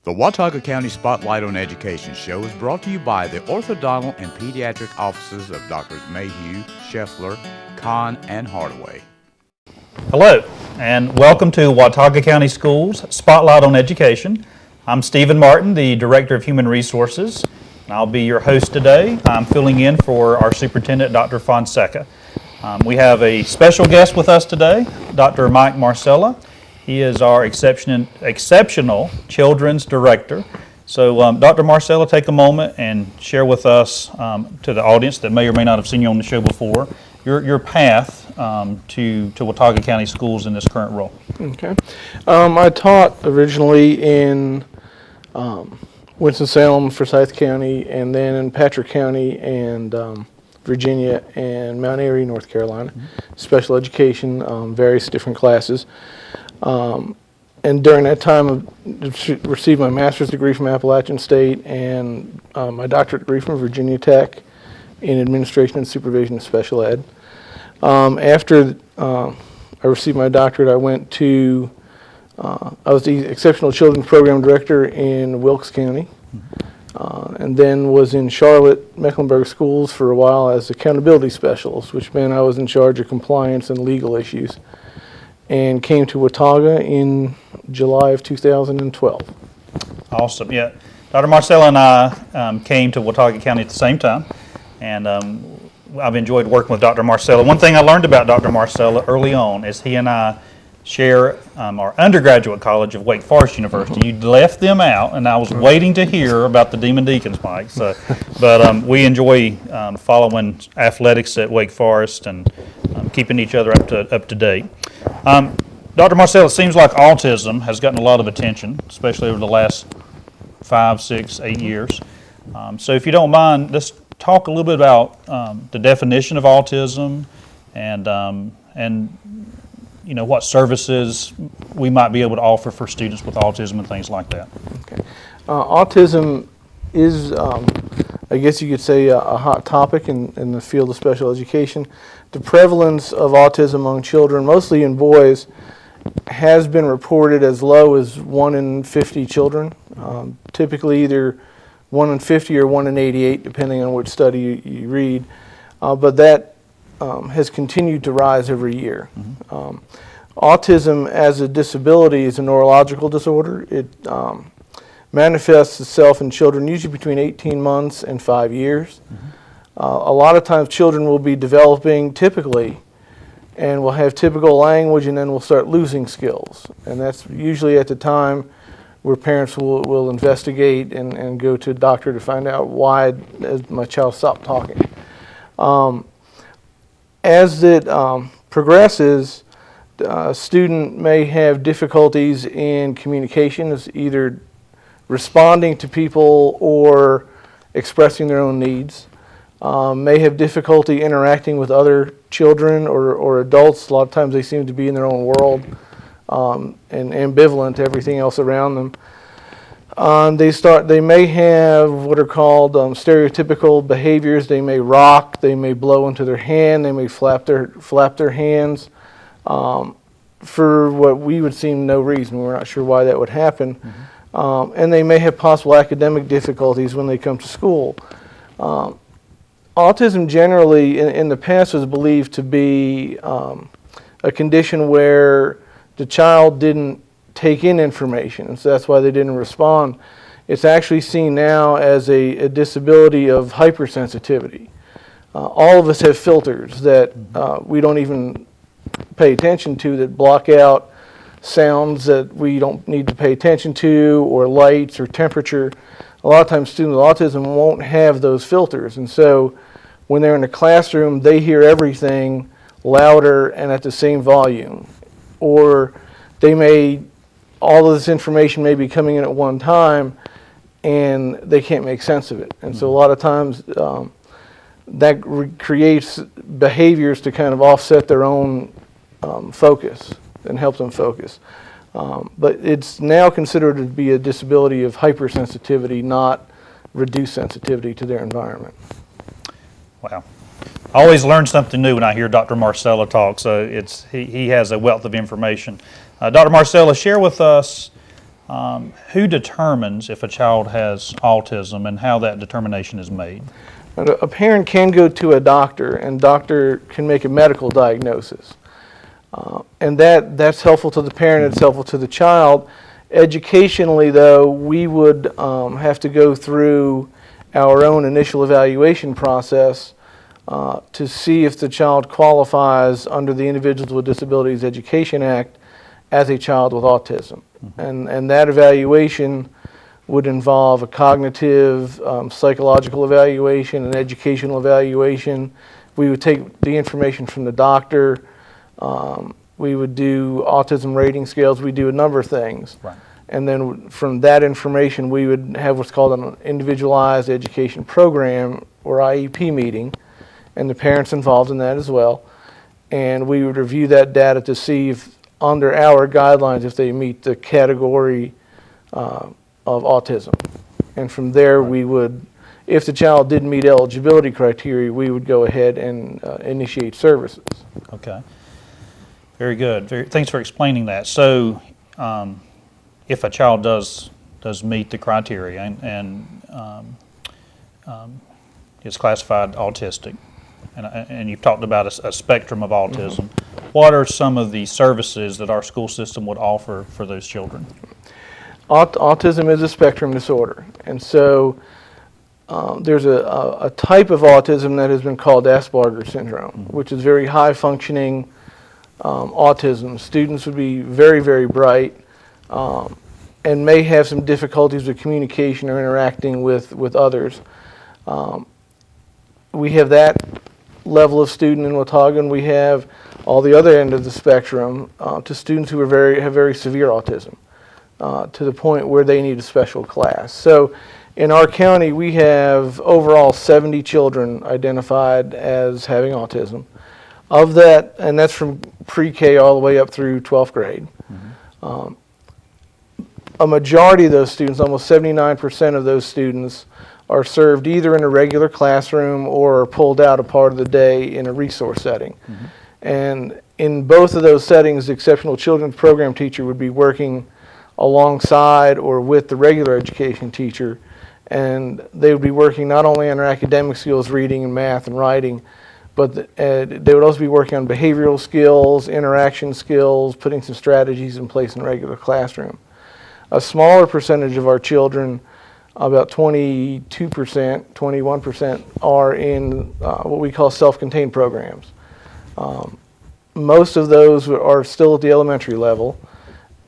The Watauga County Spotlight on Education show is brought to you by the orthodontal and pediatric offices of Drs. Mayhew, Scheffler, Kahn, and Hardaway. Hello, and welcome to Watauga County Schools Spotlight on Education. I'm Stephen Martin, the Director of Human Resources, and I'll be your host today. I'm filling in for our Superintendent, Dr. Fonseca. We have a special guest with us today, Dr. Marcela. He is our exceptional children's director. So, Dr. Marcela, take a moment and share with us, to the audience that may or may not have seen you on the show before, your path to Watauga County Schools in this current role. Okay. I taught originally in Winston-Salem, Forsyth County, and then in Patrick County and Virginia and Mount Airy, North Carolina. Special education, various different classes. And during that time, I received my master's degree from Appalachian State and my doctorate degree from Virginia Tech in administration and supervision of special ed. After I received my doctorate, I went to, I was the Exceptional Children's Program Director in Wilkes County, and then was in Charlotte, Mecklenburg Schools for a while as accountability specialist, which meant I was in charge of compliance and legal issues, and came to Watauga in July of 2012. Awesome. Yeah, Dr. Marcela and I came to Watauga County at the same time, and I've enjoyed working with Dr. Marcela. One thing I learned about Dr. Marcela early on is he and I share our undergraduate college of Wake Forest University. You left them out, and I was waiting to hear about the Demon Deacons, Mike. So, but we enjoy following athletics at Wake Forest and keeping each other up to date. Dr. Marcela, it seems like autism has gotten a lot of attention, especially over the last 5, 6, 8 years. So if you don't mind, let's talk a little bit about the definition of autism and you know, what services we might be able to offer for students with autism and things like that. Okay. Autism is, I guess you could say, a hot topic in the field of special education. The prevalence of autism among children, mostly in boys, has been reported as low as 1 in 50 children, typically either 1 in 50 or 1 in 88, depending on which study you read. But that has continued to rise every year. Autism as a disability is a neurological disorder. It manifests itself in children usually between 18 months and 5 years. A lot of times children will be developing typically and will have typical language and then will start losing skills. And that's usually at the time where parents will investigate and go to a doctor to find out why my child stopped talking. As it progresses, a student may have difficulties in communication, as either responding to people or expressing their own needs. May have difficulty interacting with other children or adults. A lot of times they seem to be in their own world and ambivalent to everything else around them. They may have what are called stereotypical behaviors. They may rock, they may blow into their hand, they may flap their hands for what we would seem no reason. We're not sure why that would happen. And they may have possible academic difficulties when they come to school. Autism generally in the past was believed to be a condition where the child didn't take in information, and so that's why they didn't respond. It's actually seen now as a disability of hypersensitivity. All of us have filters that we don't even pay attention to that block out sounds that we don't need to pay attention to, or lights or temperature. A lot of times students with autism won't have those filters, and so when they're in a classroom they hear everything louder and at the same volume, or all of this information may be coming in at one time and they can't make sense of it. And so a lot of times that creates behaviors to kind of offset their own focus and help them focus. But it's now considered to be a disability of hypersensitivity, not reduced sensitivity to their environment. Wow. I always learn something new when I hear Dr. Marcela talk, so he has a wealth of information. Dr. Marcela, share with us Who determines if a child has autism and how that determination is made? A parent can go to a doctor, and doctor can make a medical diagnosis. And that's helpful to the parent, it's helpful to the child. Educationally, though, we would have to go through our own initial evaluation process to see if the child qualifies under the Individuals with Disabilities Education Act as a child with autism. And that evaluation would involve a cognitive, psychological evaluation, an educational evaluation. We would take the information from the doctor. We would do autism rating scales. We do a number of things. Right. And then from that information, we would have what's called an individualized education program, or IEP meeting, and the parents involved in that as well. And we would review that data to see if, under our guidelines, if they meet the category of autism. And from there, we would, if the child didn't meet eligibility criteria, we would go ahead and initiate services. Okay. Very good. Thanks for explaining that. So, if a child does meet the criteria and is classified autistic, and you've talked about a spectrum of autism, what are some of the services that our school system would offer for those children? Autism is a spectrum disorder, and so there's a type of autism that has been called Asperger's syndrome, which is very high functioning autism. Students would be very, very bright and may have some difficulties with communication or interacting with others. We have that level of student in Watauga, and we have all the other end of the spectrum to students who have very severe autism, to the point where they need a special class. So in our county, we have overall 70 children identified as having autism. Of that, and that's from pre-K all the way up through 12th grade. A majority of those students, almost 79% of those students, are served either in a regular classroom or are pulled out a part of the day in a resource setting. And in both of those settings, the exceptional children's program teacher would be working alongside or with the regular education teacher, and they would be working not only on their academic skills, reading and math and writing, but they would also be working on behavioral skills, interaction skills, putting some strategies in place in a regular classroom. A smaller percentage of our children, about 22%, 21%, are in what we call self-contained programs. Most of those are still at the elementary level,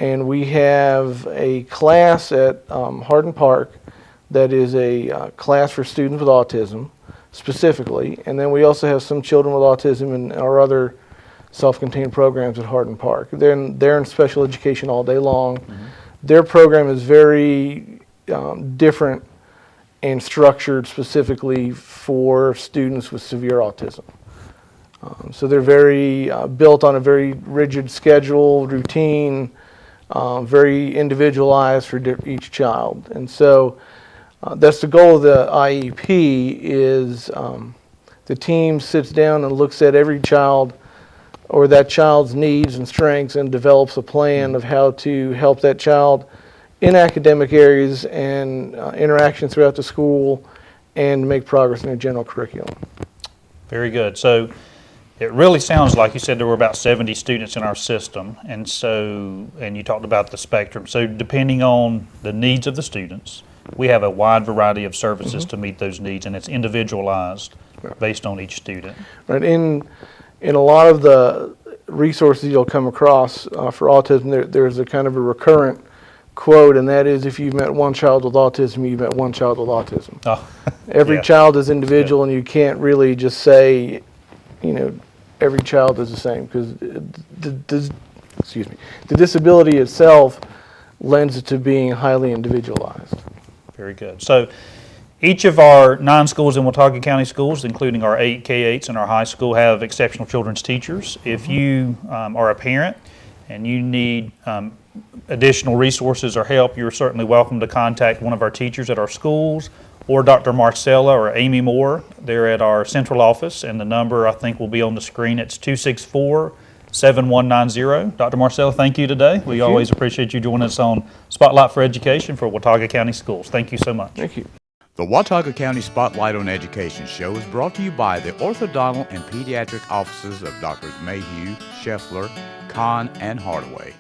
and we have a class at Hardin Park that is a class for students with autism, specifically, and then we also have some children with autism in our other self-contained programs at Hardin Park. They're in special education all day long. Their program is very different and structured specifically for students with severe autism. So they're very built on a very rigid schedule, routine, very individualized for each child. And so that's the goal of the IEP, is the team sits down and looks at every child or that child's needs and strengths and develops a plan of how to help that child in academic areas and interaction throughout the school and make progress in their general curriculum. Very good. So it really sounds like you said there were about 70 students in our system, and you talked about the spectrum. So depending on the needs of the students, we have a wide variety of services to meet those needs, and it's individualized based on each student. Right. In a lot of the resources you'll come across for autism, there's a kind of a recurrent quote, and that is, if you've met one child with autism, you've met one child with autism. Oh, every child is individual, and you can't really just say, every child is the same, because the disability itself lends it to being highly individualized. Very good. So each of our 9 schools in Watauga County Schools, including our 8 K-8s and our high school, have exceptional children's teachers. If you are a parent and you need additional resources or help, you're certainly welcome to contact one of our teachers at our schools, or Dr. Marcela or Amy Moore. They're at our central office, and the number I think will be on the screen. It's 7190. Dr. Marcela, thank you today. We always appreciate you joining us on Spotlight for Education for Watauga County Schools. Thank you so much. Thank you. The Watauga County Spotlight on Education show is brought to you by the orthodontal and pediatric offices of Drs. Mayhew, Scheffler, Kahn, and Hardaway.